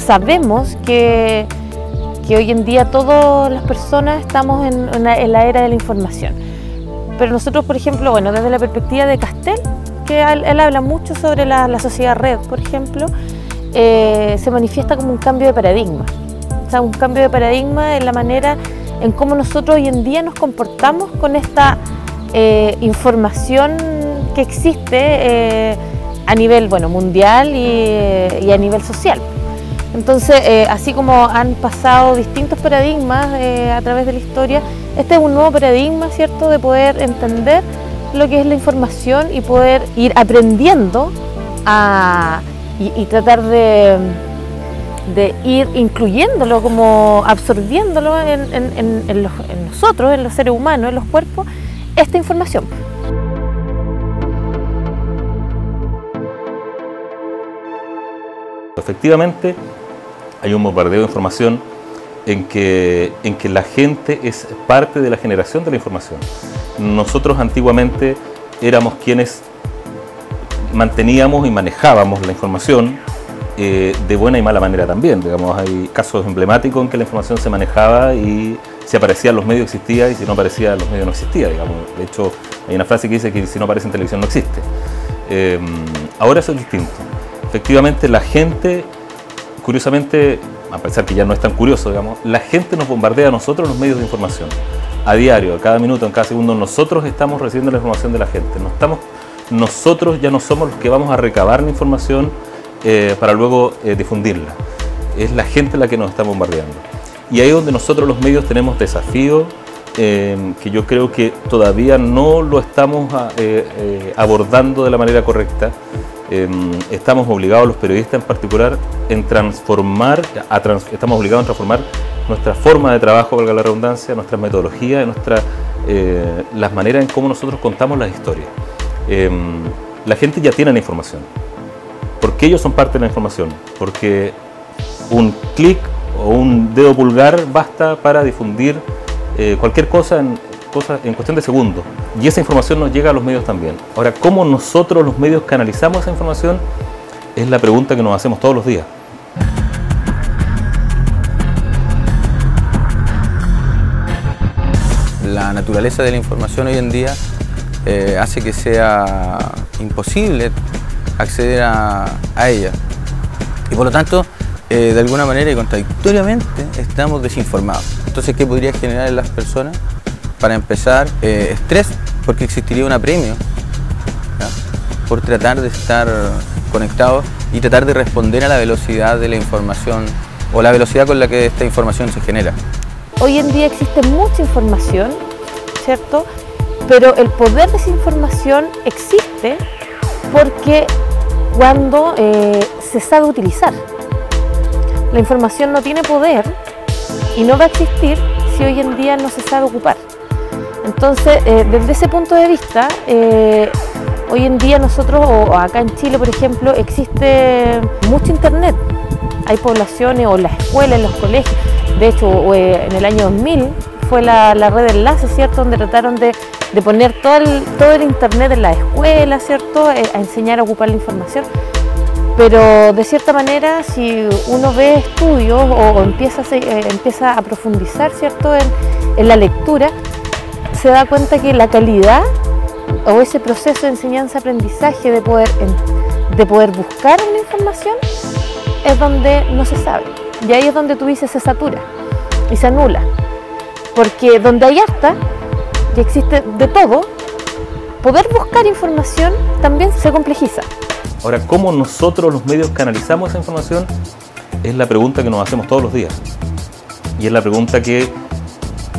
sabemos que hoy en día todas las personas estamos en la era de la información. Pero nosotros, por ejemplo, bueno, desde la perspectiva de Castel, que él habla mucho sobre la sociedad red, por ejemplo, se manifiesta como un cambio de paradigma. O sea, un cambio de paradigma en la manera en cómo nosotros hoy en día nos comportamos con esta información que existe a nivel mundial y a nivel social. Entonces, así como han pasado distintos paradigmas a través de la historia, este es un nuevo paradigma, ¿cierto?, de poder entender lo que es la información y poder ir aprendiendo y tratar de ir incluyéndolo, como absorbiéndolo en nosotros, en los seres humanos, en los cuerpos, esta información. Efectivamente, hay un bombardeo de información en que la gente es parte de la generación de la información. Nosotros antiguamente éramos quienes manteníamos y manejábamos la información de buena y mala manera también. Digamos, hay casos emblemáticos en que la información se manejaba y si aparecía en los medios existía y si no aparecía en los medios no existía. Digamos. De hecho, hay una frase que dice que si no aparece en televisión no existe. Ahora eso es distinto. Efectivamente, la gente, curiosamente, a pesar que ya no es tan curioso, digamos, la gente nos bombardea a nosotros los medios de información. A diario, a cada minuto, en cada segundo, nosotros estamos recibiendo la información de la gente. Nosotros ya no somos los que vamos a recabar la información para luego difundirla. Es la gente la que nos está bombardeando. Y ahí es donde nosotros los medios tenemos desafíos que yo creo que todavía no lo estamos abordando de la manera correcta. Estamos obligados, los periodistas en particular, estamos obligados a transformar nuestra forma de trabajo, valga la redundancia, nuestra metodología, las maneras en cómo nosotros contamos las historias. La gente ya tiene la información. ¿Por qué ellos son parte de la información? Porque un clic o un dedo pulgar basta para difundir cualquier cosa en cuestión de segundos. Y esa información nos llega a los medios también. Ahora, ¿cómo nosotros los medios canalizamos esa información? Es la pregunta que nos hacemos todos los días. La naturaleza de la información hoy en día hace que sea imposible acceder a ella. Y por lo tanto, de alguna manera y contradictoriamente, estamos desinformados. Entonces, ¿qué podría generar en las personas? Para empezar, estrés, porque existiría un apremio, ¿ya?, por tratar de estar conectados y tratar de responder a la velocidad de la información o la velocidad con la que esta información se genera. Hoy en día existe mucha información, ¿cierto? Pero el poder de esa información existe porque cuando se sabe utilizar. La información no tiene poder y no va a existir si hoy en día no se sabe ocupar. Entonces, desde ese punto de vista, hoy en día nosotros, o acá en Chile, por ejemplo, existe mucho internet. Hay poblaciones, o las escuelas, los colegios. De hecho, en el año 2000 fue la red de enlace, ¿cierto?, donde trataron de poner todo el internet en las escuelas, ¿cierto?, a enseñar a ocupar la información. Pero de cierta manera, si uno ve estudios o empieza a profundizar, ¿cierto?, en la lectura, se da cuenta que la calidad o ese proceso de enseñanza-aprendizaje de poder buscar una información es donde no se sabe. Y ahí es donde tú dices se satura y se anula. Porque donde hay harta y existe de todo, poder buscar información también se complejiza. Ahora, ¿cómo nosotros los medios canalizamos esa información? Es la pregunta que nos hacemos todos los días. Y es la pregunta que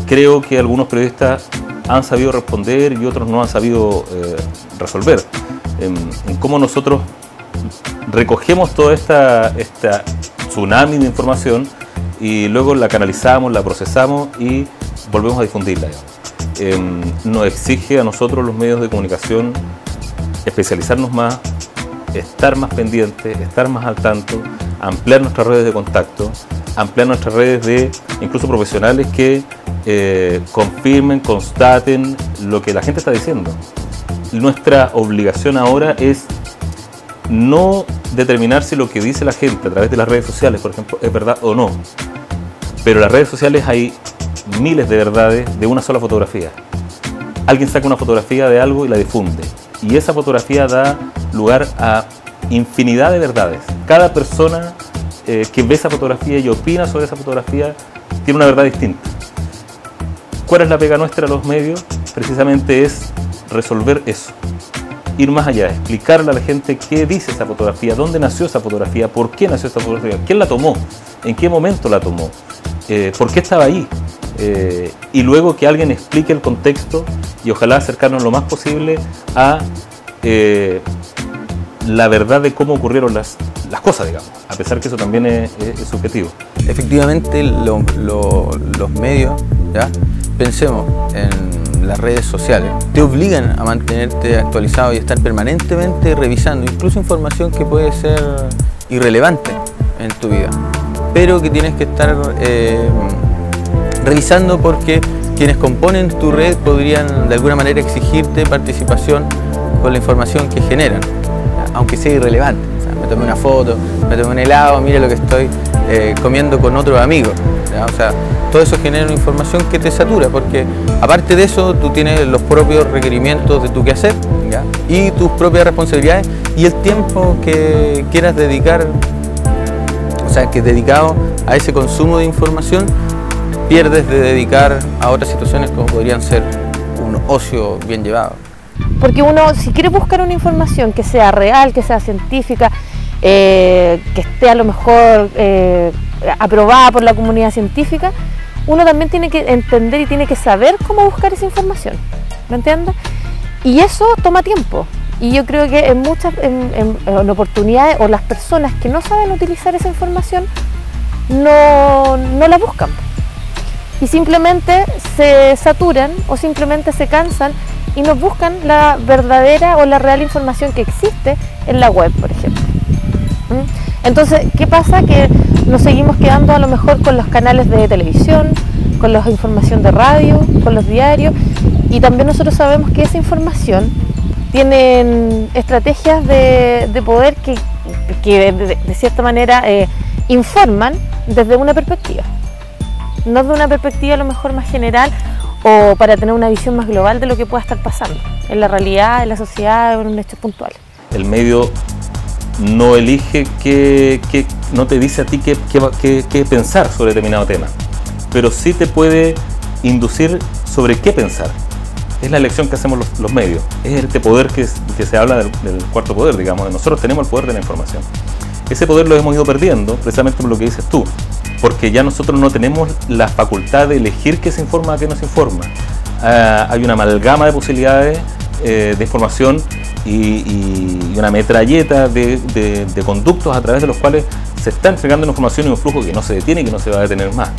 creo que algunos periodistas han sabido responder y otros no han sabido resolver. En cómo nosotros recogemos toda esta tsunami de información y luego la canalizamos, la procesamos y volvemos a difundirla. Nos exige a nosotros los medios de comunicación especializarnos más, estar más pendientes, estar más al tanto, ampliar nuestras redes de contacto, ampliar nuestras redes de incluso profesionales que confirmen, constaten lo que la gente está diciendo. Nuestra obligación ahora es no determinar si lo que dice la gente a través de las redes sociales, por ejemplo, es verdad o no. Pero en las redes sociales hay miles de verdades de una sola fotografía. Alguien saca una fotografía de algo y la difunde. Y esa fotografía da lugar a infinidad de verdades. Cada persona que ve esa fotografía y opina sobre esa fotografía tiene una verdad distinta. ¿Cuál es la pega nuestra a los medios? Precisamente es resolver eso. Ir más allá, explicarle a la gente qué dice esa fotografía, dónde nació esa fotografía, por qué nació esa fotografía, quién la tomó, en qué momento la tomó, por qué estaba ahí. Y luego que alguien explique el contexto y ojalá acercarnos lo más posible a la verdad de cómo ocurrieron las cosas, digamos, a pesar que eso también es subjetivo. Efectivamente, los medios, ¿ya? Pensemos en las redes sociales, te obligan a mantenerte actualizado y estar permanentemente revisando, incluso información que puede ser irrelevante en tu vida, pero que tienes que estar revisando porque quienes componen tu red podrían de alguna manera exigirte participación con la información que generan, aunque sea irrelevante. O sea, me tomé una foto, me tomé un helado, mire lo que estoy comiendo con otros amigos, ¿ya? O sea, todo eso genera una información que te satura, porque aparte de eso tú tienes los propios requerimientos de tu quehacer, ¿ya? Y tus propias responsabilidades y el tiempo que quieras dedicar, o sea, que dedicado a ese consumo de información pierdes de dedicar a otras situaciones como podrían ser un ocio bien llevado. Porque uno, si quiere buscar una información que sea real, que sea científica, que esté a lo mejor aprobada por la comunidad científica, uno también tiene que entender y tiene que saber cómo buscar esa información, ¿me entiendes? Y eso toma tiempo. Y yo creo que en muchas en oportunidades, o las personas que no saben utilizar esa información, no la buscan. Y simplemente se saturan o simplemente se cansan y no buscan la verdadera o la real información que existe en la web, por ejemplo. Entonces, ¿qué pasa? Que nos seguimos quedando a lo mejor con los canales de televisión, con la información de radio, con los diarios, y también nosotros sabemos que esa información tienen estrategias de poder que de cierta manera informan desde una perspectiva, no de una perspectiva a lo mejor más general o para tener una visión más global de lo que pueda estar pasando en la realidad, en la sociedad o en un hecho puntual. El medio no elige no te dice a ti qué pensar sobre determinado tema, pero sí te puede inducir sobre qué pensar. Es la elección que hacemos los medios, es este poder que se habla del cuarto poder, digamos. Nosotros tenemos el poder de la información. Ese poder lo hemos ido perdiendo precisamente por lo que dices tú, porque ya nosotros no tenemos la facultad de elegir qué se informa, a qué no se informa. Hay una amalgama de posibilidades de información y una metralleta de conductos a través de los cuales se está entregando una información y un flujo que no se detiene y que no se va a detener más.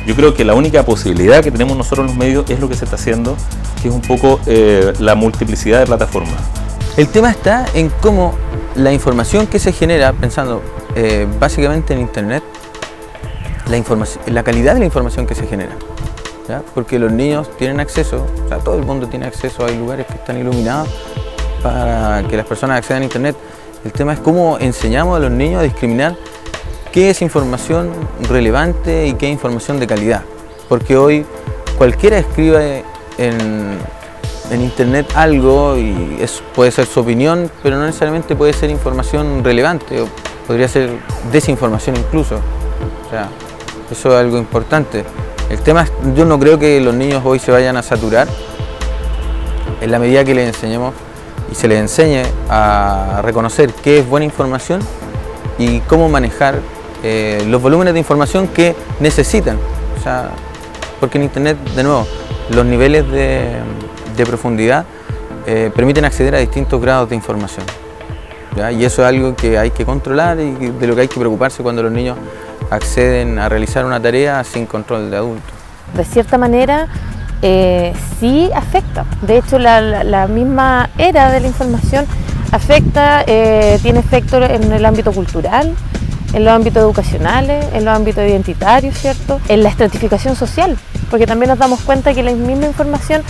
Yo creo que la única posibilidad que tenemos nosotros los medios es lo que se está haciendo, que es un poco la multiplicidad de plataformas. El tema está en cómo la información que se genera, pensando básicamente en Internet, la calidad de la información que se genera, ¿ya? Porque los niños tienen acceso, o sea, todo el mundo tiene acceso, hay lugares que están iluminados para que las personas accedan a Internet. El tema es cómo enseñamos a los niños a discriminar qué es información relevante y qué es información de calidad, porque hoy cualquiera escribe en Internet algo y puede ser su opinión, pero no necesariamente puede ser información relevante, o podría ser desinformación incluso. O sea, eso es algo importante. El tema es, yo no creo que los niños hoy se vayan a saturar en la medida que les enseñemos y se les enseñe a reconocer qué es buena información y cómo manejar los volúmenes de información que necesitan. O sea, porque en Internet, de nuevo, los niveles de profundidad permiten acceder a distintos grados de información, ¿ya? Y eso es algo que hay que controlar y de lo que hay que preocuparse cuando los niños acceden a realizar una tarea sin control de adultos. De cierta manera sí afecta. De hecho, la misma era de la información afecta, tiene efecto en el ámbito cultural, en los ámbitos educacionales, en los ámbitos identitarios, ¿cierto? En la estratificación social, porque también nos damos cuenta que la misma información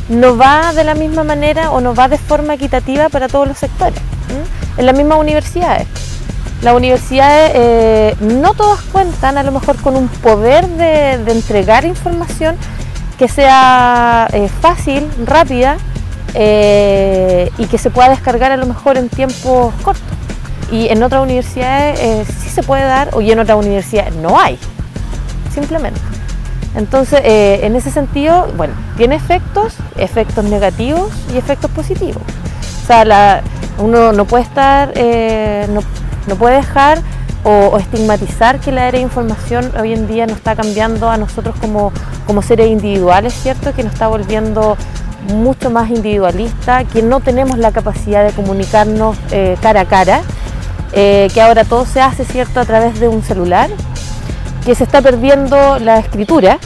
no va de la misma manera o no va de forma equitativa para todos los sectores, en las mismas universidades. Las universidades, no todas cuentan a lo mejor con un poder de entregar información que sea fácil, rápida y que se pueda descargar a lo mejor en tiempos cortos. Y en otras universidades sí se puede dar, y en otras universidades no hay, simplemente. Entonces, en ese sentido, bueno, tiene efectos negativos y efectos positivos. O sea, uno no puede estar, no puede dejar o estigmatizar que la era de información hoy en día nos está cambiando a nosotros como seres individuales, ¿cierto? Que nos está volviendo mucho más individualista, que no tenemos la capacidad de comunicarnos cara a cara, que ahora todo se hace, ¿cierto?, a través de un celular, que se está perdiendo la escritura,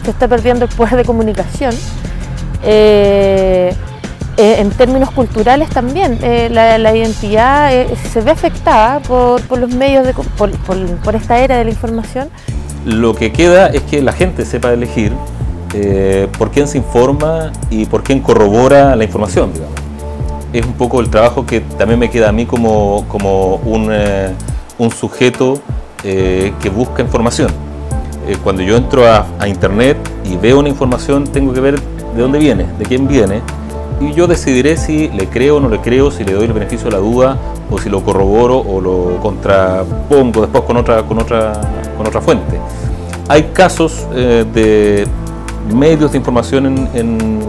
se está perdiendo el poder de comunicación. En términos culturales también, la identidad se ve afectada por los medios, por esta era de la información. Lo que queda es que la gente sepa elegir por quién se informa y por quién corrobora la información, digamos. Es un poco el trabajo que también me queda a mí como un sujeto que busca información. Cuando yo entro a internet y veo una información, tengo que ver de dónde viene, de quién viene, y yo decidiré si le creo o no le creo, si le doy el beneficio de la duda o si lo corroboro o lo contrapongo después con otra fuente. Hay casos de medios de información en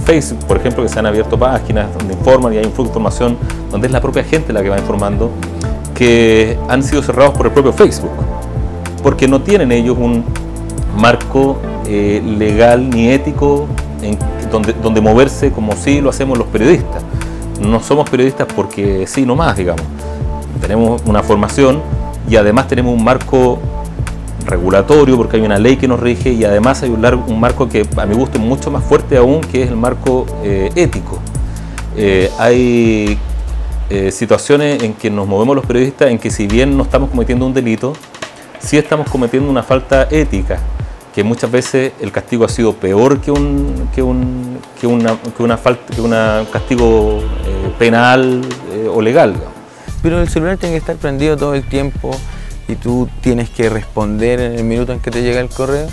Facebook, por ejemplo, que se han abierto páginas donde informan y hay un flujo de información donde es la propia gente la que va informando, que han sido cerrados por el propio Facebook, porque no tienen ellos un marco legal ni ético donde moverse como sí lo hacemos los periodistas. No somos periodistas porque sí nomás, digamos. Tenemos una formación y además tenemos un marco regulatorio porque hay una ley que nos rige y además hay un marco que a mi gusto es mucho más fuerte aún, que es el marco ético. Hay situaciones en que nos movemos los periodistas en que si bien no estamos cometiendo un delito, sí estamos cometiendo una falta ética, que muchas veces el castigo ha sido peor que un castigo penal o legal. Pero el celular tiene que estar prendido todo el tiempo y tú tienes que responder en el minuto en que te llega el correo,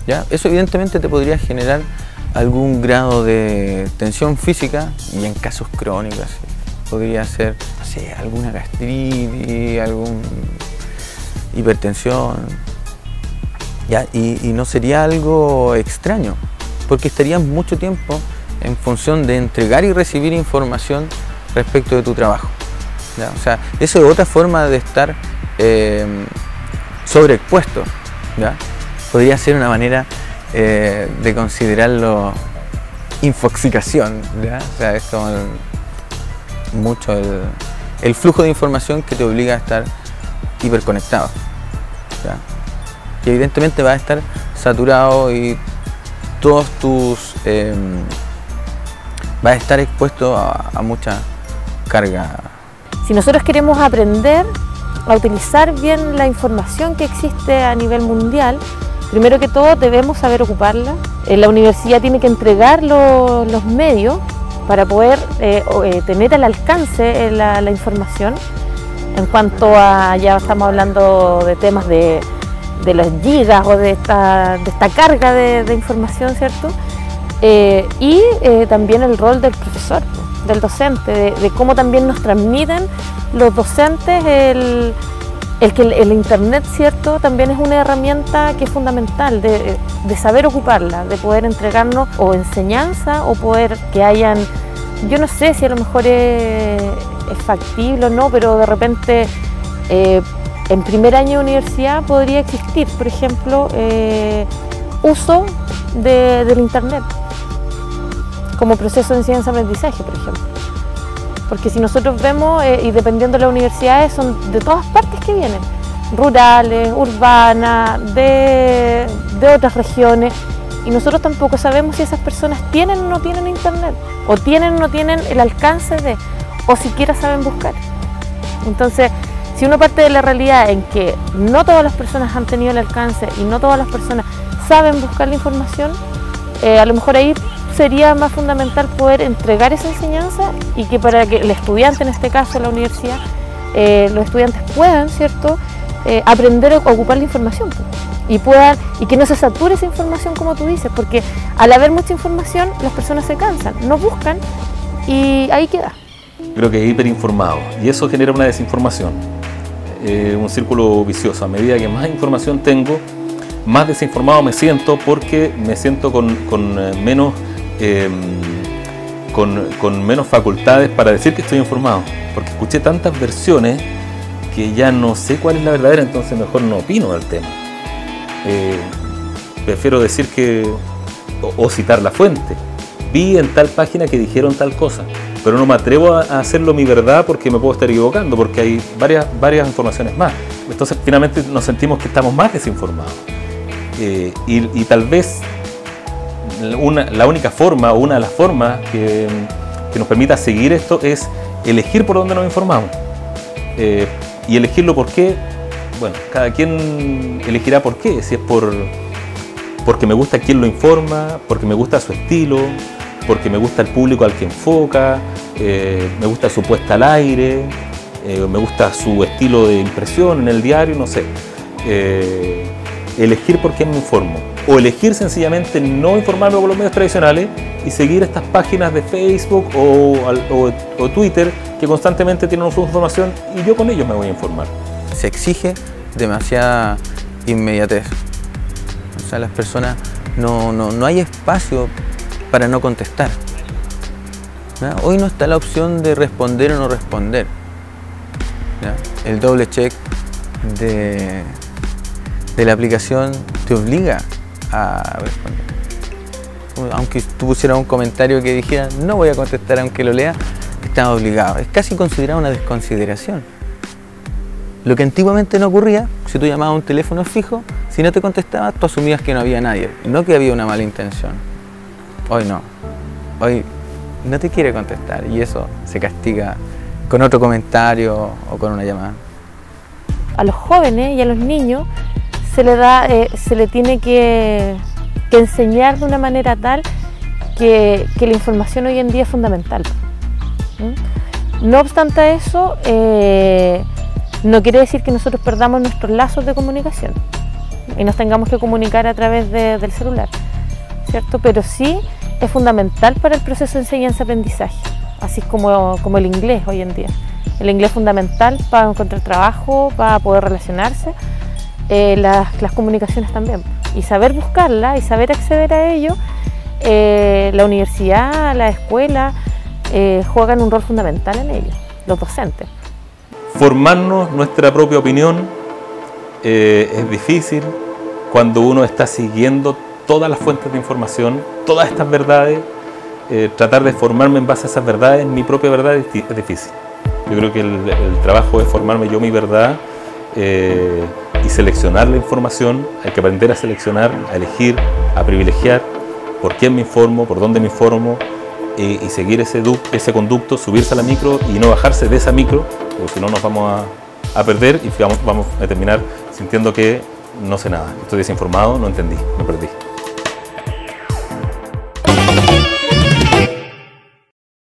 ¿ya? Eso evidentemente te podría generar algún grado de tensión física y en casos crónicos podría ser, no sé, alguna gastritis, alguna hipertensión, ¿ya? Y no sería algo extraño, porque estarías mucho tiempo en función de entregar y recibir información respecto de tu trabajo, ¿ya? O sea, eso es otra forma de estar sobreexpuesto, ¿ya? Podría ser una manera de considerarlo infoxicación, ¿ya? O sea, es como mucho el flujo de información que te obliga a estar hiperconectado, ¿ya? Y evidentemente va a estar saturado y todos tus vas a estar expuesto a mucha carga. Si nosotros queremos aprender a utilizar bien la información que existe a nivel mundial, primero que todo debemos saber ocuparla. La universidad tiene que entregar los medios para poder tener al alcance la información. En cuanto a, ya estamos hablando de temas de los gigas o de esta carga de información, ¿cierto? Y también el rol del profesor, del docente, de cómo también nos transmiten los docentes el que el internet, ¿cierto?, también es una herramienta que es fundamental de saber ocuparla, de poder entregarnos o enseñanza o poder que hayan, yo no sé si a lo mejor es factible o no, pero de repente en primer año de universidad podría existir, por ejemplo, uso del internet como proceso de enseñanza-aprendizaje, por ejemplo. Porque si nosotros vemos, y dependiendo de las universidades, son de todas partes que vienen, rurales, urbanas, de otras regiones, y nosotros tampoco sabemos si esas personas tienen o no tienen internet, o tienen o no tienen el alcance de, o siquiera saben buscar. Entonces, si uno parte de la realidad en que no todas las personas han tenido el alcance y no todas las personas saben buscar la información, a lo mejor ahí sería más fundamental poder entregar esa enseñanza y que para que el estudiante, en este caso la universidad, los estudiantes puedan, ¿cierto?, aprender a ocupar la información y que no se sature esa información, como tú dices, porque al haber mucha información las personas se cansan, no buscan y ahí queda. Creo que es hiperinformado y eso genera una desinformación, un círculo vicioso. A medida que más información tengo, más desinformado me siento, porque me siento con menos facultades para decir que estoy informado, porque escuché tantas versiones que ya no sé cuál es la verdadera, entonces mejor no opino del tema. Prefiero decir o citar la fuente. Vi en tal página que dijeron tal cosa, pero no me atrevo a hacerlo mi verdad porque me puedo estar equivocando, porque hay varias informaciones más. Entonces finalmente nos sentimos que estamos más desinformados. Y tal vez la única forma, o una de las formas que nos permita seguir esto es elegir por dónde nos informamos. Y elegirlo por qué, bueno, cada quien elegirá por qué, si es porque me gusta quién lo informa, porque me gusta su estilo, porque me gusta el público al que enfoca, me gusta su puesta al aire, me gusta su estilo de impresión en el diario, no sé. Elegir por quién me informo, o elegir sencillamente no informarme por los medios tradicionales y seguir estas páginas de Facebook o Twitter que constantemente tienen un flujo de información y yo con ellos me voy a informar. Se exige demasiada inmediatez. O sea, las personas no hay espacio para no contestar. ¿Ya? Hoy no está la opción de responder o no responder. ¿Ya? El doble check de la aplicación te obliga a responder. Aunque tú pusieras un comentario que dijera no voy a contestar aunque lo lea, estás obligado. Es casi considerado una desconsideración. Lo que antiguamente no ocurría, si tú llamabas a un teléfono fijo, si no te contestaba, tú asumías que no había nadie, no que había una mala intención. Hoy no. Hoy no te quiere contestar y eso se castiga con otro comentario o con una llamada. A los jóvenes y a los niños se le tiene que enseñar de una manera tal que la información hoy en día es fundamental. No obstante eso, no quiere decir que nosotros perdamos nuestros lazos de comunicación y nos tengamos que comunicar a través del celular, ¿cierto? Pero sí es fundamental para el proceso de enseñanza-aprendizaje, así como el inglés hoy en día. El inglés es fundamental para encontrar trabajo, para poder relacionarse, las comunicaciones también. Y saber buscarla y saber acceder a ello, la universidad, la escuela, juegan un rol fundamental en ello, los docentes. Formarnos nuestra propia opinión es difícil cuando uno está siguiendo todas las fuentes de información, todas estas verdades. Tratar de formarme en base a esas verdades, mi propia verdad, es difícil. Yo creo que el trabajo es formarme yo mi verdad y seleccionar la información. Hay que aprender a seleccionar, a elegir, a privilegiar por quién me informo, por dónde me informo, y seguir ese conducto, subirse a la micro y no bajarse de esa micro, porque si no nos vamos a perder y vamos a terminar sintiendo que no sé nada, estoy desinformado, no entendí, me perdí.